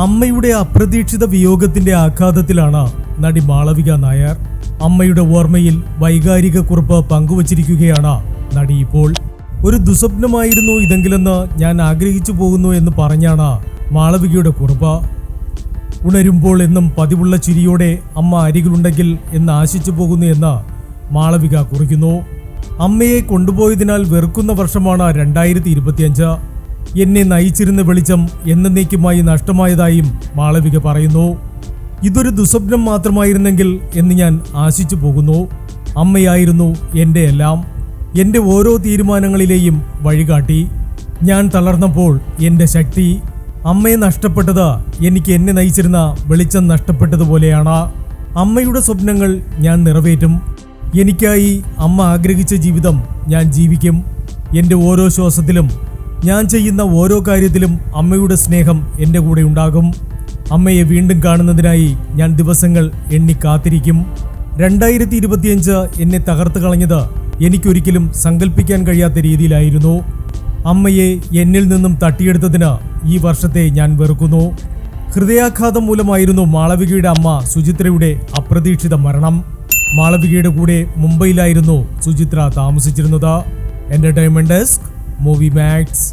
അമ്മയുടെ അപ്രതീക്ഷിത വിയോഗത്തിന്റെ ആഘാതത്തിലാണ് നടി മാളവിക നായർ. അമ്മയുടെ ഓർമ്മയിൽ വൈകാരിക കുറിപ്പ് പങ്കുവച്ചിരിക്കുകയാണ് നടി ഇപ്പോൾ. ഒരു ദുസ്വപ്നമായിരുന്നു ഇതെങ്കിലെന്ന് ഞാൻ ആഗ്രഹിച്ചു പോകുന്നു എന്ന് പറഞ്ഞാണ് മാളവികയുടെ കുറിപ്പ്. ഉണരുമ്പോൾ എന്നും പതിവുള്ള ചിരിയോടെ അമ്മ അരികിലുണ്ടെങ്കിൽ എന്ന് ആശിച്ചു പോകുന്നു എന്ന് മാളവിക കുറിക്കുന്നു. അമ്മയെ കൊണ്ടുപോയതിനാൽ വെറുക്കുന്ന വർഷമാണ് 2025. എന്നെ നയിച്ചിരുന്ന വെളിച്ചം എന്നേക്കുമായി നഷ്ടമായതായും മാളവിക പറയുന്നു. ഇതൊരു ദുസ്വപ്നം മാത്രമായിരുന്നെങ്കിൽ എന്ന് ഞാൻ ആശിച്ചു പോകുന്നു. അമ്മയായിരുന്നു എൻ്റെ എല്ലാം, എൻ്റെ ഓരോ തീരുമാനങ്ങളിലെയും വഴികാട്ടി. ഞാൻ തളർന്നപ്പോൾ എൻ്റെ ശക്തി. അമ്മയെ നഷ്ടപ്പെട്ടത് എനിക്ക് എന്നെ നയിച്ചിരുന്ന വെളിച്ചം നഷ്ടപ്പെട്ടതുപോലെയാണ്. അമ്മയുടെ സ്വപ്നങ്ങൾ ഞാൻ നിറവേറ്റും. എനിക്കായി അമ്മ ആഗ്രഹിച്ച ജീവിതം ഞാൻ ജീവിക്കും. എൻ്റെ ഓരോ ശ്വാസത്തിലും ഞാൻ ചെയ്യുന്ന ഓരോ കാര്യത്തിലും അമ്മയുടെ സ്നേഹം എൻ്റെ കൂടെ ഉണ്ടാകും. അമ്മയെ വീണ്ടും കാണുന്നതിനായി ഞാൻ ദിവസങ്ങൾ എണ്ണി കാത്തിരിക്കും. 2025 എന്നെ തകർത്ത് കളഞ്ഞത് എനിക്കൊരിക്കലും സങ്കല്പിക്കാൻ കഴിയാത്ത രീതിയിലായിരുന്നു. അമ്മയെ എന്നിൽ നിന്നും തട്ടിയെടുത്തതിന് ഈ വർഷത്തെ ഞാൻ വെറുക്കുന്നു. ഹൃദയാഘാതം മൂലമായിരുന്നു മാളവികയുടെ അമ്മ സുചിത്രയുടെ അപ്രതീക്ഷിത മരണം. മാളവികയുടെ കൂടെ മുംബൈയിലായിരുന്നു സുചിത്ര താമസിച്ചിരുന്നത്. Entertainment desk, Movie max.